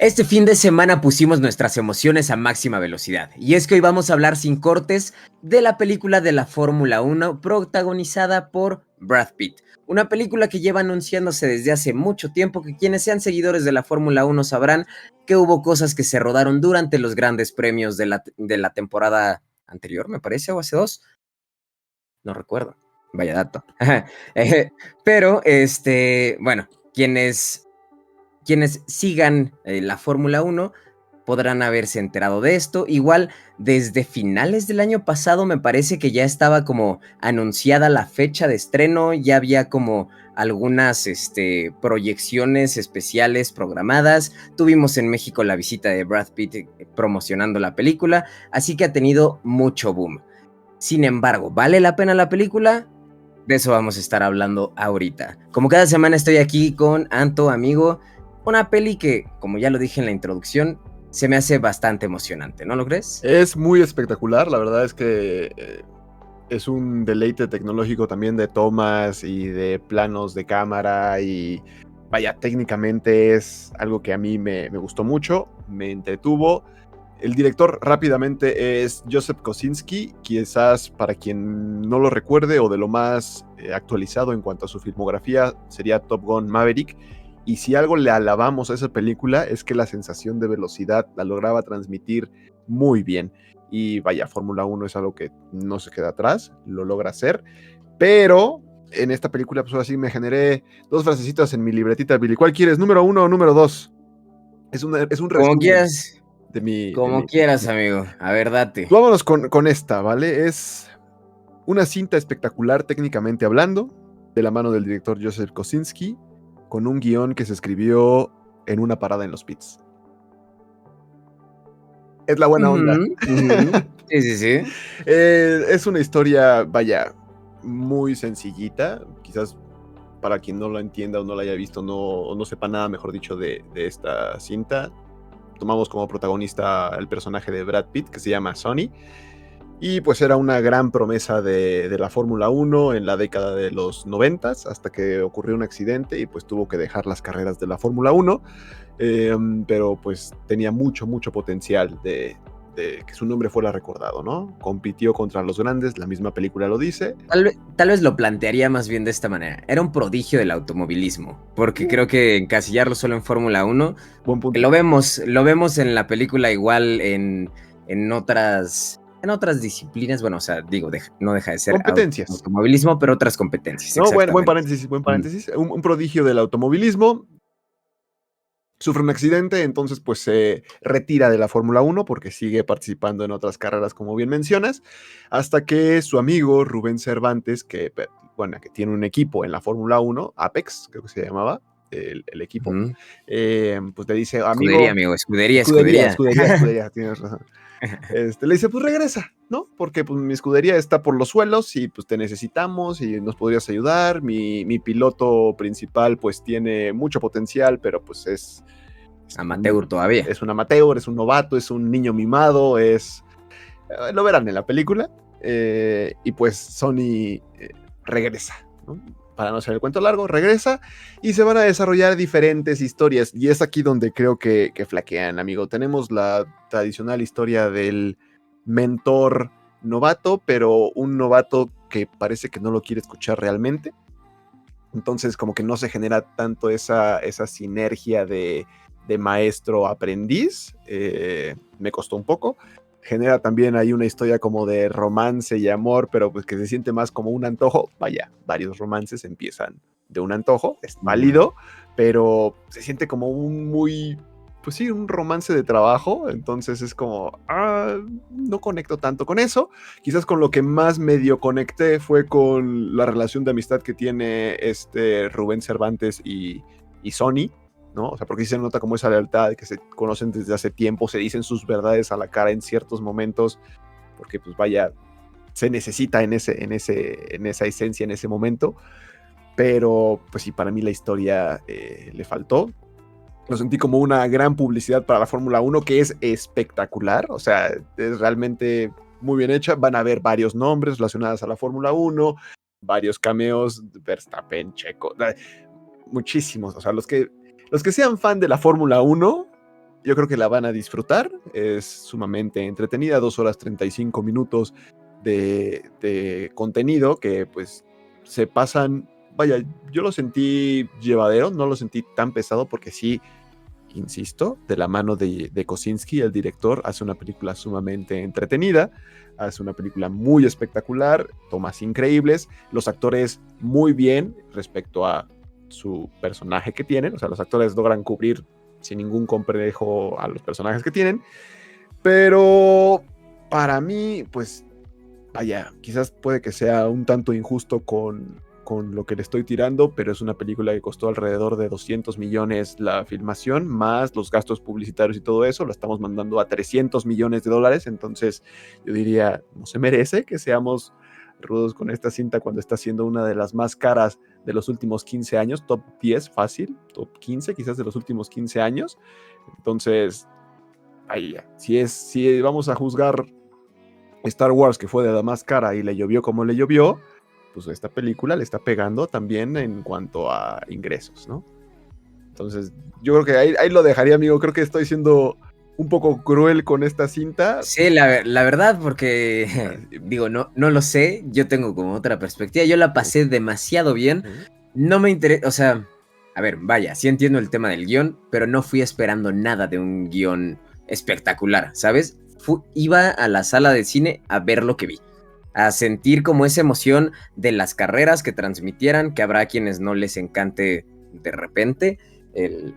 Este fin de semana pusimos nuestras emociones a máxima velocidad, y es que hoy vamos a hablar sin cortes de la película de la Fórmula 1 protagonizada por Brad Pitt. Una película que lleva anunciándose desde hace mucho tiempo, que quienes sean seguidores de la Fórmula 1 sabrán que hubo cosas que se rodaron durante los grandes premios de la temporada anterior, me parece, o hace dos, no recuerdo, vaya dato. Pero, bueno, quienes sigan la Fórmula 1 podrán haberse enterado de esto. Igual, desde finales del año pasado me parece que ya estaba como anunciada la fecha de estreno, ya había como algunas proyecciones especiales programadas. Tuvimos en México la visita de Brad Pitt promocionando la película, así que ha tenido mucho boom. Sin embargo, ¿vale la pena la película? De eso vamos a estar hablando ahorita. Como cada semana estoy aquí con Anto, amigo. Una peli que, como ya lo dije en la introducción, se me hace bastante emocionante, ¿no lo crees? Es muy espectacular, la verdad es que es un deleite tecnológico también de tomas y de planos de cámara y vaya, técnicamente es algo que a mí me gustó mucho, me entretuvo. El director rápidamente es Joseph Kosinski, quizás para quien no lo recuerde o de lo más actualizado en cuanto a su filmografía sería Top Gun Maverick. Y si algo le alabamos a esa película es que la sensación de velocidad la lograba transmitir muy bien. Y vaya, Fórmula 1 es algo que no se queda atrás, lo logra hacer. Pero en esta película, pues así me generé dos frasecitas en mi libretita, Billy. ¿Cuál quieres? ¿Número 1 o número 2? Es un Como resumen quieras, de mi... De como mi quieras, amigo. A ver, date. Vámonos con esta, ¿vale? Es una cinta espectacular técnicamente hablando, de la mano del director Joseph Kosinski, con un guión que se escribió en una parada en los pits. Es la buena onda. Sí, sí, sí. Es una historia, vaya, muy sencillita. Quizás para quien no la entienda o no la haya visto o no sepa nada, mejor dicho, de esta cinta. Tomamos como protagonista el personaje de Brad Pitt, que se llama Sonny. Y pues era una gran promesa de la Fórmula 1 en la década de los 90, hasta que ocurrió un accidente y pues tuvo que dejar las carreras de la Fórmula 1. Pero pues tenía mucho potencial de que su nombre fuera recordado, ¿no? Compitió contra los grandes, la misma película lo dice. Tal vez lo plantearía más bien de esta manera. Era un prodigio del automovilismo, porque creo que encasillarlo solo en Fórmula 1, Buen punto. lo vemos en la película igual en otras disciplinas, bueno, o sea, digo, no deja de ser Competencias. automovilismo, pero otras competencias, No, buen exactamente. paréntesis. Un prodigio del automovilismo. Sufre un accidente, entonces pues se retira de la Fórmula 1 porque sigue participando en otras carreras, como bien mencionas, hasta que su amigo Rubén Cervantes, que tiene un equipo en la Fórmula 1, Apex, creo que se llamaba el equipo, Ujú. pues le dice, Escudería, amigo, amigo, escudería. tienes razón. Le dice, pues regresa, ¿no? Porque pues mi escudería está por los suelos y pues te necesitamos y nos podrías ayudar. Mi piloto principal pues tiene mucho potencial, pero pues es Amateur todavía. es un amateur, es un novato, es un niño mimado, lo verán en la película. Y pues Sony regresa, ¿no? Para no hacer el cuento largo, regresa y se van a desarrollar diferentes historias. Y es aquí donde creo que flaquean, amigo. Tenemos la tradicional historia del mentor novato, pero un novato que parece que no lo quiere escuchar realmente. Entonces como que no se genera tanto esa sinergia de maestro-aprendiz. Me costó un poco. Genera también ahí una historia como de romance y amor, pero pues que se siente más como un antojo. Vaya, varios romances empiezan de un antojo, es válido, pero se siente como pues sí, un romance de trabajo. Entonces es como, no conecto tanto con eso. Quizás con lo que más medio conecté fue con la relación de amistad que tiene Rubén Cervantes y Sony, ¿no? O sea, porque sí se nota como esa lealtad, que se conocen desde hace tiempo, se dicen sus verdades a la cara en ciertos momentos, porque pues vaya, se necesita en esa esencia, en ese momento. Pero pues sí, para mí la historia le faltó. Lo sentí como una gran publicidad para la Fórmula 1, que es espectacular. O sea, es realmente muy bien hecha. Van a haber varios nombres relacionados a la Fórmula 1, varios cameos, Verstappen, Checo, muchísimos. O sea, los que sean fan de la Fórmula 1 Yo creo que la van a disfrutar, es sumamente entretenida, 2 horas 35 minutos de contenido que pues se pasan, vaya, yo lo sentí llevadero, no lo sentí tan pesado porque sí, insisto, de la mano de Kosinski, el director, hace una película sumamente entretenida, hace una película muy espectacular, tomas increíbles, los actores muy bien respecto a su personaje que tienen, o sea, los actores logran cubrir sin ningún complejo a los personajes que tienen, pero para mí, pues, vaya, quizás puede que sea un tanto injusto con lo que le estoy tirando, pero es una película que costó alrededor de 200 millones la filmación, más los gastos publicitarios y todo eso, lo estamos mandando a 300 millones de dólares, entonces yo diría, no se merece que seamos rudos con esta cinta cuando está siendo una de las más caras de los últimos 15 años, top 10 fácil, top 15 quizás de los últimos 15 años, entonces, ahí, si vamos a juzgar Star Wars, que fue de la más cara y le llovió como le llovió, pues esta película le está pegando también en cuanto a ingresos, ¿no? Entonces, yo creo que ahí lo dejaría, amigo. Creo que estoy siendo un poco cruel con esta cinta. Sí, la verdad, porque digo, no lo sé, yo tengo como otra perspectiva, yo la pasé demasiado bien, no me interesa, o sea, a ver, vaya, sí entiendo el tema del guión, pero no fui esperando nada de un guión espectacular, ¿sabes? Iba a la sala de cine a ver lo que vi, a sentir como esa emoción de las carreras que transmitieran, que habrá quienes no les encante de repente, el,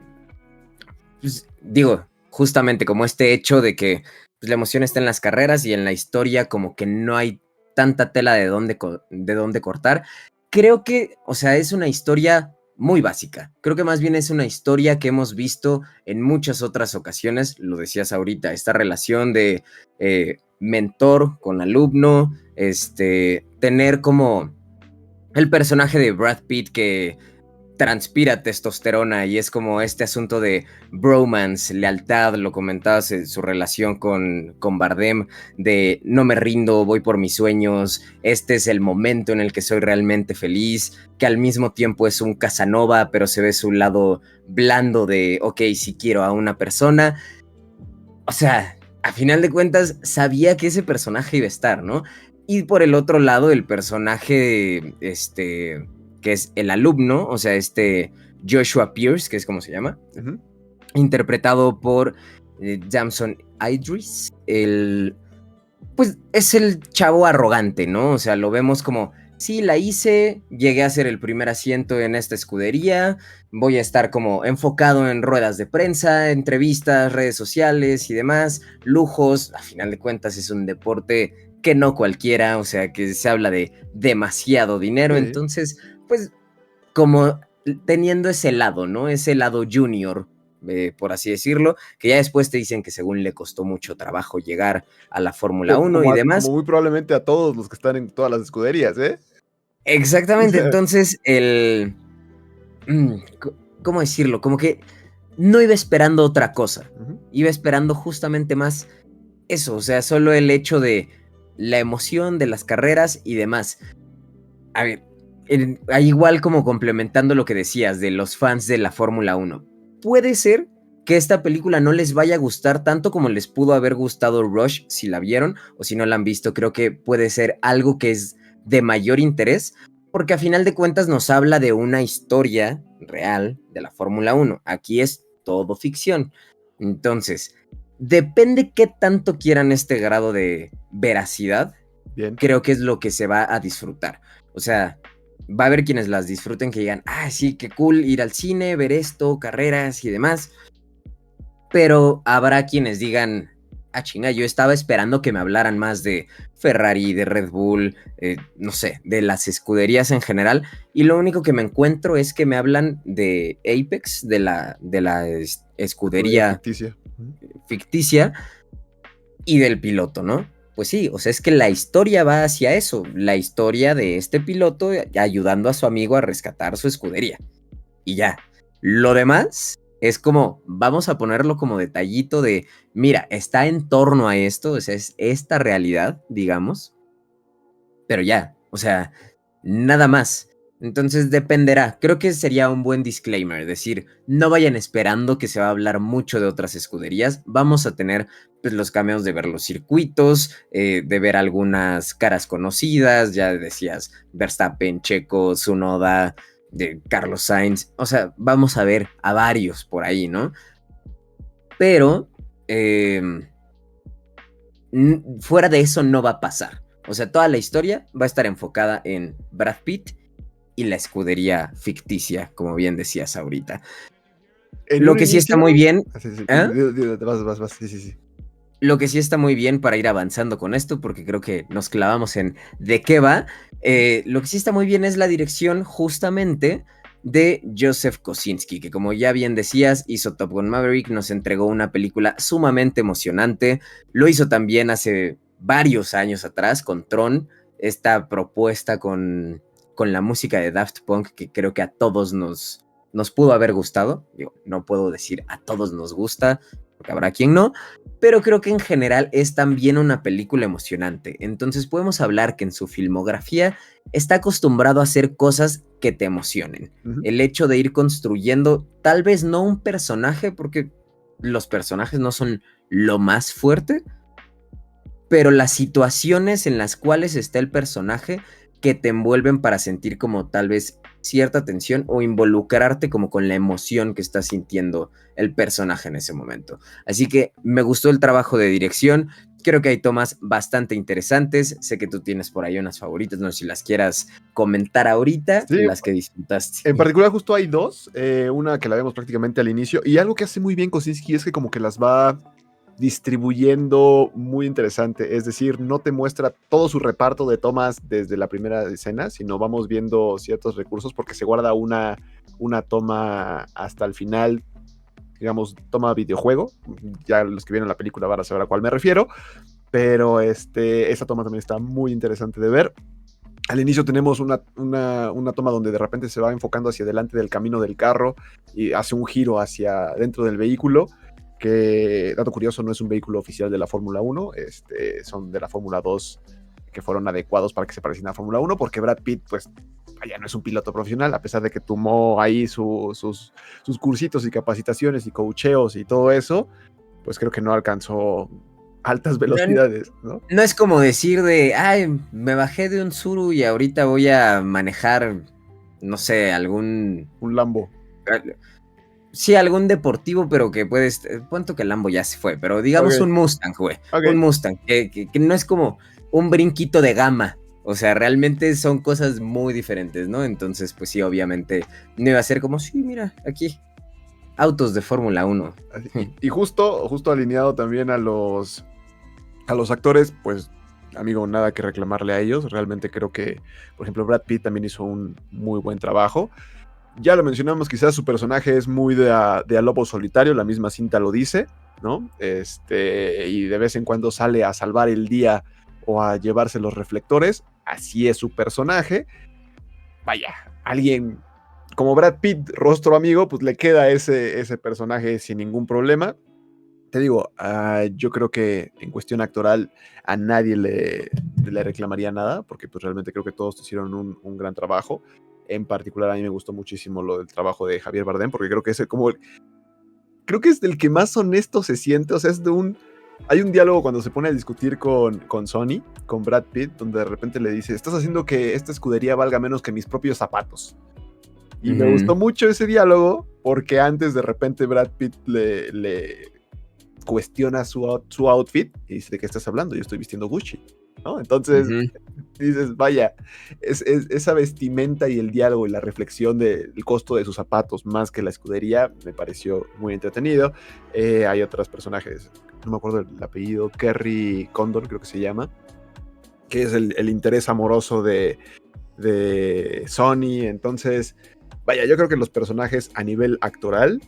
pues, digo, justamente como este hecho de que pues, la emoción está en las carreras y en la historia como que no hay tanta tela de dónde cortar. Creo que, o sea, es una historia muy básica. Creo que más bien es una historia que hemos visto en muchas otras ocasiones, lo decías ahorita, esta relación de mentor con alumno, tener como el personaje de Brad Pitt que transpira testosterona y es como este asunto de bromance, lealtad, lo comentabas en su relación con Bardem, de no me rindo, voy por mis sueños, este es el momento en el que soy realmente feliz, que al mismo tiempo es un Casanova, pero se ve su lado blando de, ok, si quiero a una persona, o sea, a final de cuentas sabía que ese personaje iba a estar, ¿no? Y por el otro lado, el personaje, que es el alumno, o sea, Joshua Pierce, que es como se llama, interpretado por Damson Idris, pues es el chavo arrogante, ¿no? O sea, lo vemos como, sí, la hice, llegué a ser el primer asiento en esta escudería, voy a estar como enfocado en ruedas de prensa, entrevistas, redes sociales y demás, lujos, a final de cuentas es un deporte que no cualquiera, o sea, que se habla de demasiado dinero, Sí. entonces, pues como teniendo ese lado, ¿no? Ese lado junior, por así decirlo, que ya después te dicen que según le costó mucho trabajo llegar a la Fórmula 1 y Como demás. muy probablemente a todos los que están en todas las escuderías, ¿eh? Exactamente, entonces ¿cómo decirlo? Como que no iba esperando otra cosa, iba esperando justamente más eso, o sea, solo el hecho de la emoción de las carreras y demás. A ver, igual como complementando lo que decías de los fans de la Fórmula 1, puede ser que esta película no les vaya a gustar tanto como les pudo haber gustado Rush si la vieron o si no la han visto. Creo que puede ser algo que es de mayor interés porque a final de cuentas nos habla de una historia real de la Fórmula 1. Aquí es todo ficción. Entonces, depende qué tanto quieran este grado de veracidad. Bien. Creo que es lo que se va a disfrutar. O sea, va a haber quienes las disfruten que digan, ah, sí, qué cool ir al cine, ver esto, carreras y demás. Pero habrá quienes digan, ah, chinga, yo estaba esperando que me hablaran más de Ferrari, de Red Bull, no sé, de las escuderías en general. Y lo único que me encuentro es que me hablan de Apex, de la escudería Ficticia. ficticia y del piloto, ¿no? Pues sí, o sea, es que la historia va hacia eso, la historia de este piloto ayudando a su amigo a rescatar su escudería. Y ya, lo demás es como, vamos a ponerlo como detallito de, mira, está en torno a esto, o sea, es esta realidad, digamos, pero ya, o sea, nada más. Entonces dependerá. Creo que sería un buen disclaimer, decir, no vayan esperando que se va a hablar mucho de otras escuderías. Vamos a tener pues, los cameos de ver los circuitos, de ver algunas caras conocidas, ya decías, Verstappen, Checo, Tsunoda, de Carlos Sainz. O sea, vamos a ver a varios por ahí, ¿no? Pero fuera de eso no va a pasar. O sea, toda la historia va a estar enfocada en Brad Pitt y la escudería ficticia, como bien decías ahorita. En Lo un que sí está inicio. muy bien. Sí, sí, ¿eh? vas, sí, sí, sí. Lo que sí está muy bien para ir avanzando con esto, porque creo que nos clavamos en de qué va. Lo que sí está muy bien es la dirección justamente de Joseph Kosinski, que como ya bien decías, hizo Top Gun Maverick, nos entregó una película sumamente emocionante. Lo hizo también hace varios años atrás con Tron, esta propuesta con la música de Daft Punk que creo que a todos nos pudo haber gustado. Digo, no puedo decir a todos nos gusta, porque habrá quien no, pero creo que en general es también una película emocionante. Entonces podemos hablar que en su filmografía está acostumbrado a hacer cosas que te emocionen. Ujú. El hecho de ir construyendo tal vez no un personaje, porque los personajes no son lo más fuerte, pero las situaciones en las cuales está el personaje que te envuelven para sentir como tal vez cierta tensión o involucrarte como con la emoción que está sintiendo el personaje en ese momento. Así que me gustó el trabajo de dirección, creo que hay tomas bastante interesantes, sé que tú tienes por ahí unas favoritas, no sé si las quieras comentar ahorita, Sí, las que disfrutaste. en particular justo hay dos, una que la vemos prácticamente al inicio, y algo que hace muy bien Kosinski es que como que las va distribuyendo muy interesante, es decir, no te muestra todo su reparto de tomas desde la primera escena, sino vamos viendo ciertos recursos porque se guarda una toma hasta el final, digamos, toma videojuego, ya los que vieron la película van a saber a cuál me refiero, pero esa toma también está muy interesante de ver. Al inicio tenemos una toma donde de repente se va enfocando hacia adelante del camino del carro y hace un giro hacia dentro del vehículo, que, dato curioso, no es un vehículo oficial de la Fórmula 1, son de la Fórmula 2 que fueron adecuados para que se parecieran a la Fórmula 1, porque Brad Pitt, pues, ya no es un piloto profesional, a pesar de que tomó ahí sus cursitos y capacitaciones y coacheos y todo eso, pues creo que no alcanzó altas velocidades, ¿no? No es como decir de, ay, me bajé de un Tsuru y ahorita voy a manejar, no sé, algún... Un Lambo. Sí, algún deportivo, pero que puedes... Cuánto que el Lambo ya se fue, pero digamos Ok, un Mustang, güey. ok. Un Mustang, que no es como un brinquito de gama. O sea, realmente son cosas muy diferentes, ¿no? Entonces, pues sí, obviamente no iba a ser como, sí, mira, aquí, autos de Fórmula 1. Y justo alineado también a los actores, pues, amigo, nada que reclamarle a ellos. Realmente creo que, por ejemplo, Brad Pitt también hizo un muy buen trabajo. Ya lo mencionamos, quizás su personaje es muy de a lobo solitario, la misma cinta lo dice, ¿no? Y de vez en cuando sale a salvar el día o a llevarse los reflectores. Así es su personaje. Vaya, alguien como Brad Pitt, rostro amigo, pues le queda ese personaje sin ningún problema. Te digo, yo creo que en cuestión actoral a nadie le reclamaría nada, porque pues realmente creo que todos hicieron un gran trabajo. En particular a mí me gustó muchísimo lo del trabajo de Javier Bardem, porque creo que creo que es del que más honesto se siente, o sea, hay un diálogo cuando se pone a discutir con Sony, con Brad Pitt, donde de repente le dice, estás haciendo que esta escudería valga menos que mis propios zapatos. Y me gustó mucho ese diálogo, porque antes de repente Brad Pitt le cuestiona su outfit y dice, ¿de qué estás hablando? Yo estoy vistiendo Gucci, ¿no? Entonces dices, vaya, esa vestimenta y el diálogo y la reflexión del costo de sus zapatos más que la escudería me pareció muy entretenido. Hay otros personajes, no me acuerdo el apellido, Kerry Condon creo que se llama, que es el interés amoroso de Sony. Entonces, vaya, yo creo que los personajes a nivel actoral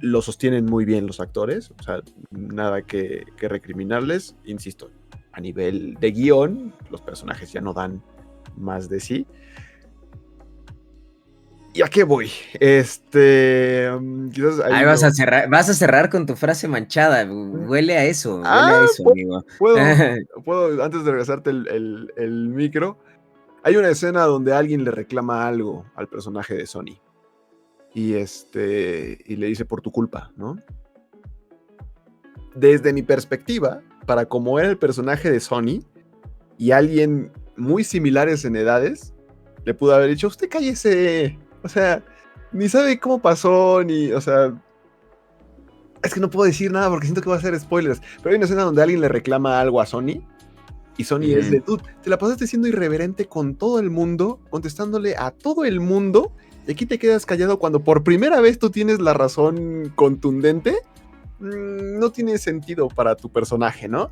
lo sostienen muy bien los actores, o sea, nada que recriminarles, insisto, a nivel de guión, los personajes ya no dan más de sí. ¿Y a qué voy? Quizás ahí Ahí vas a cerrar con tu frase manchada, huele a eso, amigo. puedo, antes de regresarte el micro, Hay una escena donde alguien le reclama algo al personaje de Sony. Y le dice por tu culpa, ¿no? Desde mi perspectiva, para como era el personaje de Sony y alguien muy similares en edades, le pudo haber dicho, usted cállese. O sea, ni sabe cómo pasó, o sea, es que no puedo decir nada porque siento que va a ser spoilers. Pero hay una escena donde alguien le reclama algo a Sony. Y Sony es de, tú te la pasaste siendo irreverente con todo el mundo, contestándole a todo el mundo, y aquí te quedas callado cuando por primera vez tú tienes la razón contundente. No tiene sentido para tu personaje, ¿no?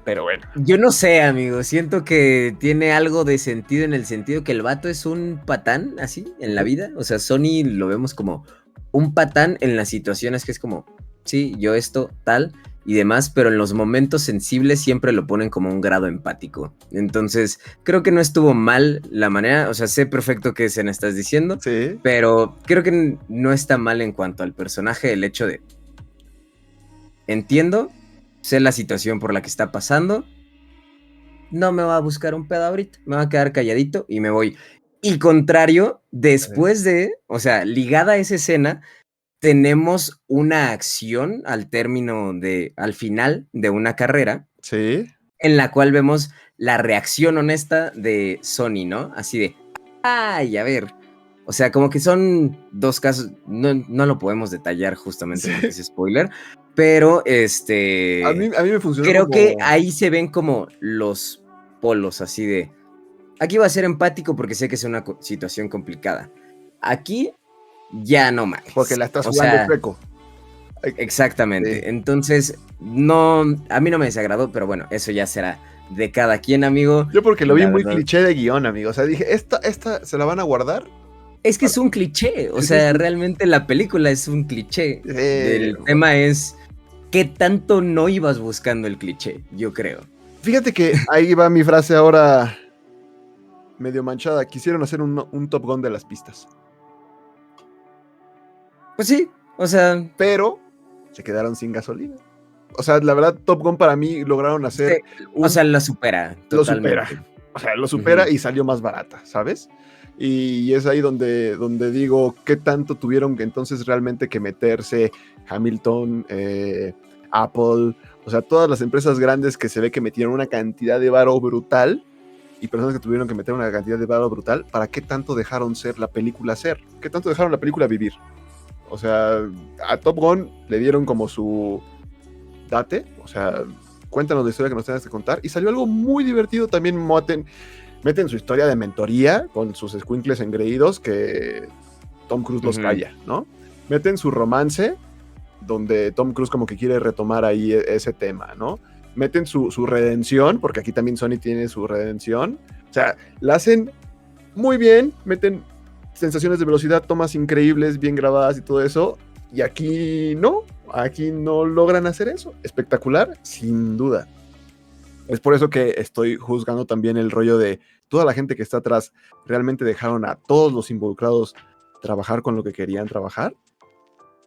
Pero bueno. Yo no sé, amigo, siento que tiene algo de sentido en el sentido que el vato es un patán, así, en la vida. O sea, Sony lo vemos como un patán en las situaciones que es como, sí, yo esto, tal y demás, pero en los momentos sensibles siempre lo ponen como un grado empático. Entonces, creo que no estuvo mal la manera, o sea, sé perfecto qué escena estás diciendo, Sí. pero creo que no está mal en cuanto al personaje el hecho de, entiendo, sé la situación por la que está pasando, no me va a buscar un pedo ahorita, me va a quedar calladito y me voy. Y contrario, después de, o sea, ligada a esa escena, tenemos una acción al final de una carrera, Sí. en la cual vemos la reacción honesta de Sony, ¿no? Así de, ay, a ver. O sea, como que son dos casos, no lo podemos detallar justamente porque es spoiler, pero A mí me funcionó creo como... que ahí se ven como los polos, así de, aquí va a ser empático porque sé que es una situación complicada. Aquí ya no Porque mames. la estás O jugando sea, chueco. exactamente. Sí. Entonces, a mí no me desagradó, pero bueno, eso ya será de cada quien, amigo. Yo porque lo vi La muy verdad. cliché de guión, amigo. O sea, dije, ¿esta se la van a guardar? Es que es un cliché, o Sí, sí, sea, sí. realmente la película es un cliché. El tema es qué tanto no ibas buscando el cliché, yo creo. Fíjate que ahí va mi frase ahora medio manchada. Quisieron hacer un Top Gun de las pistas. Pues sí, o sea, Pero se quedaron sin gasolina. O sea, la verdad, Top Gun para mí lograron hacer o sea, la supera Lo supera. totalmente. O sea, lo supera y salió más barata, ¿sabes? Y es ahí donde digo, ¿qué tanto tuvieron entonces realmente que meterse Hamilton, Apple? O sea, todas las empresas grandes que se ve que metieron una cantidad de varo brutal y personas que tuvieron que meter una cantidad de varo brutal, ¿para qué tanto dejaron ser la película ser? ¿Qué tanto dejaron la película vivir? O sea, a Top Gun le dieron como su date, o sea, cuéntanos la historia que nos tengas que contar, y salió algo muy divertido también. Meten su historia de mentoría con sus escuincles engreídos que Tom Cruise los calla, ¿no? Meten su romance, donde Tom Cruise como que quiere retomar ahí ese tema, ¿no? Meten su redención, porque aquí también Sony tiene su redención. O sea, la hacen muy bien, meten sensaciones de velocidad, tomas increíbles, bien grabadas y todo eso, y aquí no logran hacer eso. Espectacular, sin duda. Es por eso que estoy juzgando también el rollo de toda la gente que está atrás. ¿Realmente dejaron a todos los involucrados trabajar con lo que querían trabajar?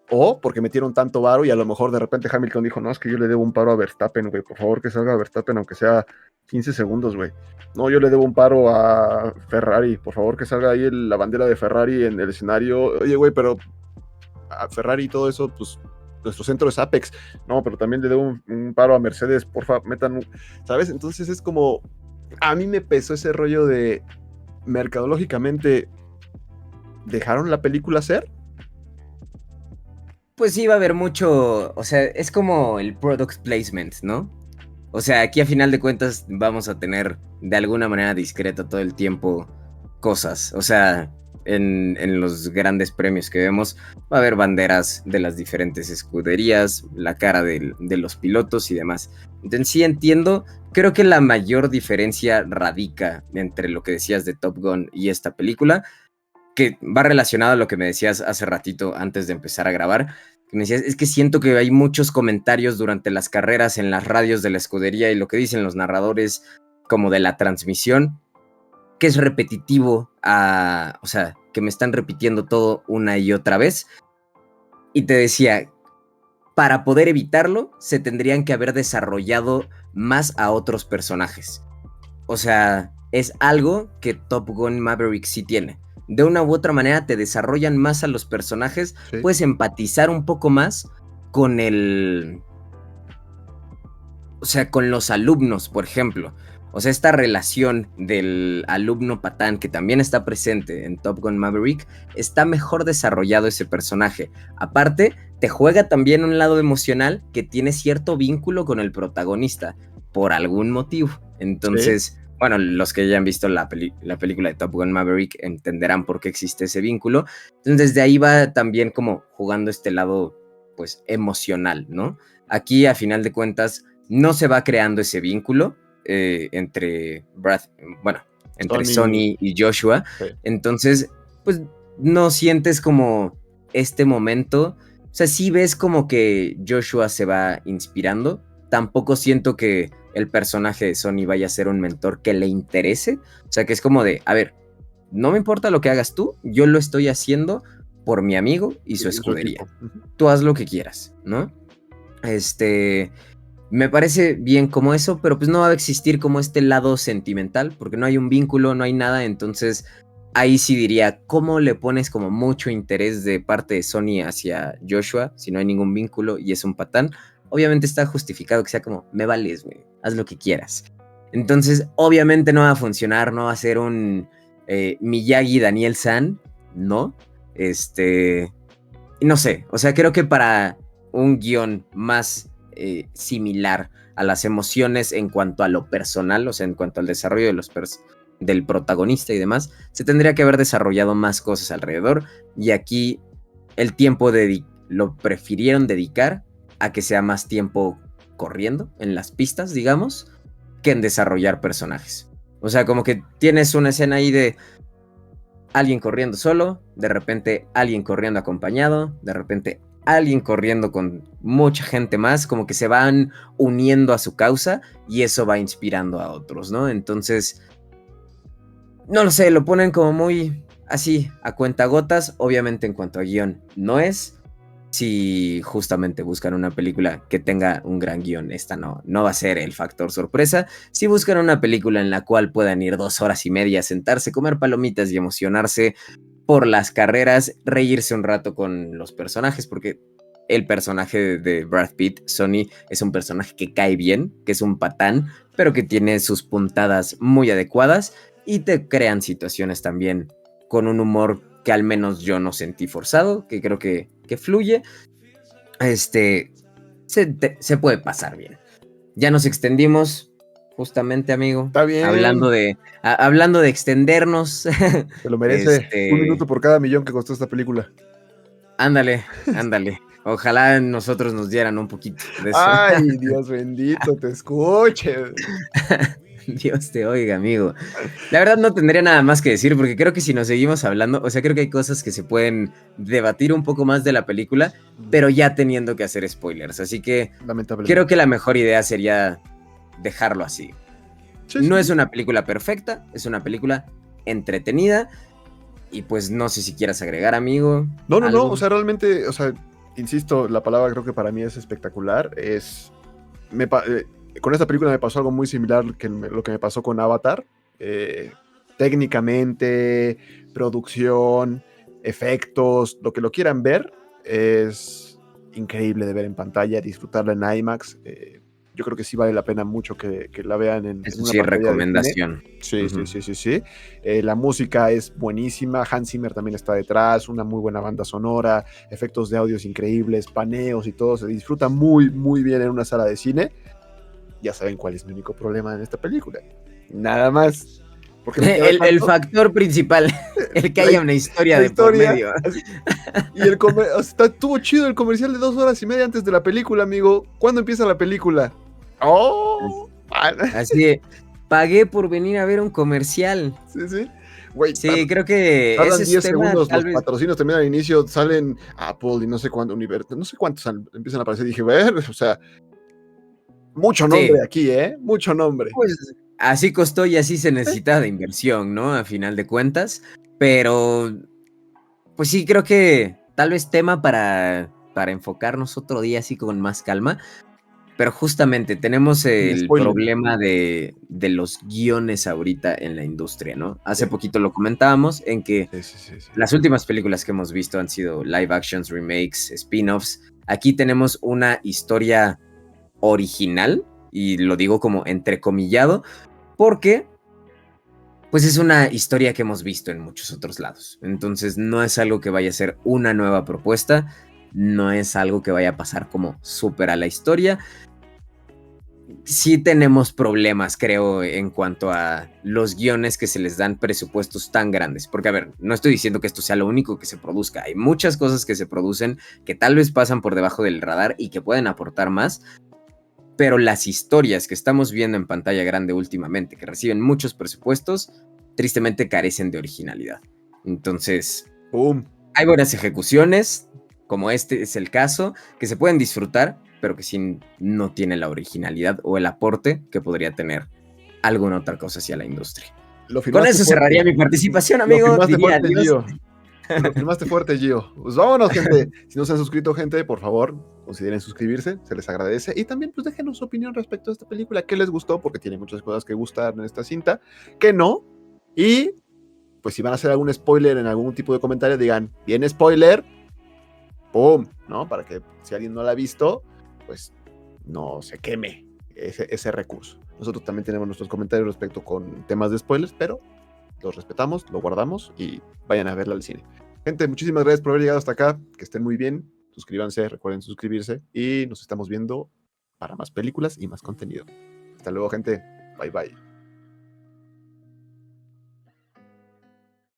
O porque metieron tanto varo y a lo mejor de repente Hamilton dijo, no, es que yo le debo un paro a Verstappen, güey, por favor que salga Verstappen aunque sea 15 segundos, güey. No, yo le debo un paro a Ferrari, por favor que salga ahí la bandera de Ferrari en el escenario. Oye, güey, pero a Ferrari y todo eso, pues nuestro centro es Apex. No, pero también le debo un paro a Mercedes, porfa, ¿sabes? Entonces es como, a mí me pesó ese rollo de mercadológicamente, ¿dejaron la película ser? Pues sí, va a haber mucho, o sea, es como el product placement, ¿no? O sea, aquí a final de cuentas vamos a tener de alguna manera discreta todo el tiempo cosas. O sea, en los grandes premios que vemos va a haber banderas de las diferentes escuderías, la cara de los pilotos y demás. Entonces sí entiendo, creo que la mayor diferencia radica entre lo que decías de Top Gun y esta película, que va relacionado a lo que me decías hace ratito antes de empezar a grabar, que me decías, es que siento que hay muchos comentarios durante las carreras en las radios de la escudería y lo que dicen los narradores como de la transmisión, que es repetitivo, o sea, que me están repitiendo todo una y otra vez. Y te decía, para poder evitarlo, se tendrían que haber desarrollado más a otros personajes. O sea, es algo que Top Gun Maverick sí tiene. De una u otra manera te desarrollan más a los personajes, Sí. puedes empatizar un poco más con o sea, con los alumnos, por ejemplo. O sea, esta relación del alumno patán que también está presente en Top Gun Maverick, está mejor desarrollado ese personaje. Aparte, te juega también un lado emocional que tiene cierto vínculo con el protagonista, por algún motivo. Entonces, bueno, los que ya han visto la película de Top Gun Maverick entenderán por qué existe ese vínculo. Entonces, desde ahí va también como jugando este lado, pues, emocional, ¿no? Aquí, a final de cuentas, no se va creando ese vínculo entre entre Sonny y Joshua. Sí. Entonces, pues no sientes como este momento. O sea, sí ves como que Joshua se va inspirando. Tampoco siento que el personaje de Sonny vaya a ser un mentor que le interese. O sea, que es como de, a ver, no me importa lo que hagas tú, yo lo estoy haciendo por mi amigo y su escudería. Tú haz lo que quieras, ¿no? Me parece bien como eso, pero pues no va a existir como este lado sentimental, porque no hay un vínculo, no hay nada, entonces ahí sí diría, ¿cómo le pones como mucho interés de parte de Sony hacia Joshua si no hay ningún vínculo y es un patán? Obviamente está justificado que sea como, me vales, güey, haz lo que quieras. Entonces, obviamente no va a funcionar, no va a ser un Miyagi Daniel San, ¿no? No sé, o sea, creo que para un guión más similar a las emociones en cuanto a lo personal, o sea, en cuanto al desarrollo de del protagonista y demás, se tendría que haber desarrollado más cosas alrededor, y aquí el tiempo lo prefirieron dedicar a que sea más tiempo corriendo en las pistas, digamos, que en desarrollar personajes. O sea, como que tienes una escena ahí de alguien corriendo solo, de repente alguien corriendo acompañado, de repente alguien corriendo con mucha gente más, como que se van uniendo a su causa y eso va inspirando a otros, ¿no? Entonces, no lo sé, lo ponen como muy así, a cuentagotas. Obviamente en cuanto a guión no es. Si justamente buscan una película que tenga un gran guión, esta no va a ser el factor sorpresa. Si buscan una película en la cual puedan ir 2 horas y media, sentarse, comer palomitas y emocionarse por las carreras, reírse un rato con los personajes, porque el personaje de Brad Pitt, Sonny, es un personaje que cae bien, que es un patán, pero que tiene sus puntadas muy adecuadas y te crean situaciones también con un humor que al menos yo no sentí forzado, que creo que fluye. Se puede pasar bien. Ya nos extendimos, justamente, amigo. Está bien. Hablando de extendernos. Se lo merece. 1 minuto por cada millón que costó esta película. Ándale. Ojalá nosotros nos dieran un poquito de eso. Ay, Dios bendito, te escuche. Dios te oiga, amigo. La verdad no tendría nada más que decir, porque creo que si nos seguimos hablando, o sea, creo que hay cosas que se pueden debatir un poco más de la película, pero ya teniendo que hacer spoilers. Así que creo que la mejor idea sería dejarlo así. Sí, no es una película perfecta, es una película entretenida. Y pues no sé si quieras agregar, amigo. No, o sea, realmente, o sea, insisto, la palabra creo que para mí es espectacular. Con esta película me pasó algo muy similar que lo que me pasó con Avatar. Técnicamente, producción, efectos, lo que lo quieran ver, es increíble de ver en pantalla, disfrutarla en IMAX. Yo creo que sí vale la pena mucho que la vean en Eso una sí, pantalla recomendación. Sí. La música es buenísima, Hans Zimmer también está detrás, una muy buena banda sonora, efectos de audios increíbles, paneos y todo, se disfruta muy, muy bien en una sala de cine. Ya saben cuál es mi único problema en esta película. Nada más. Porque el factor principal, el que haya una historia de por medio. Y estuvo chido el comercial de 2 horas y media antes de la película, amigo. ¿Cuándo empieza la película? ¡Oh! Así pagué por venir a ver un comercial. Sí. Güey, sí, creo que tardan 10 segundos, los vez... patrocinios terminan al inicio, salen Apple y no sé cuánto, no sé cuántos empiezan a aparecer. Dije, ver, o sea, mucho nombre aquí, mucho nombre. Pues así costó y así se necesita de inversión, ¿no? A final de cuentas. Pero, pues sí, creo que tal vez tema para enfocarnos otro día así con más calma. pero justamente tenemos Sin el spoilers. problema de los guiones ahorita en la industria, ¿no? Hace Sí, poquito lo comentábamos en que sí, sí, sí, sí. las últimas películas que hemos visto han sido live actions, remakes, spin-offs. Aquí tenemos una historia original, y lo digo como entrecomillado, porque pues es una historia que hemos visto en muchos otros lados. Entonces no es algo que vaya a ser una nueva propuesta, no es algo que vaya a pasar como súper a la historia. Sí tenemos problemas, creo, en cuanto a los guiones que se les dan presupuestos tan grandes. Porque, a ver, no estoy diciendo que esto sea lo único que se produzca. Hay muchas cosas que se producen que tal vez pasan por debajo del radar y que pueden aportar más. Pero las historias que estamos viendo en pantalla grande últimamente, que reciben muchos presupuestos, tristemente carecen de originalidad. Entonces, ¡Pum! hay buenas ejecuciones, como este es el caso, que se pueden disfrutar, pero que sí no tienen la originalidad o el aporte que podría tener alguna otra cosa hacia la industria. Lo Con firmaste eso cerraría fuerte. mi participación, Lo amigo. firmaste Diría fuerte, adiós. Gio. Lo firmaste fuerte, Gio. Pues vámonos, gente. Si no se han suscrito, gente, por favor, consideren suscribirse. Se les agradece. Y también, pues, déjenos su opinión respecto a esta película. ¿Qué les gustó? Porque tiene muchas cosas que gustar en esta cinta. ¿Qué no? Y, pues, si van a hacer algún spoiler en algún tipo de comentario, digan, bien spoiler, ¡pum! ¿No? Para que si alguien no la ha visto, pues, no se queme ese recurso. Nosotros también tenemos nuestros comentarios respecto con temas de spoilers, pero los respetamos, lo guardamos y vayan a verla al cine. Gente, muchísimas gracias por haber llegado hasta acá. Que estén muy bien. Suscríbanse, recuerden suscribirse y nos estamos viendo para más películas y más contenido. Hasta luego, gente. Bye bye.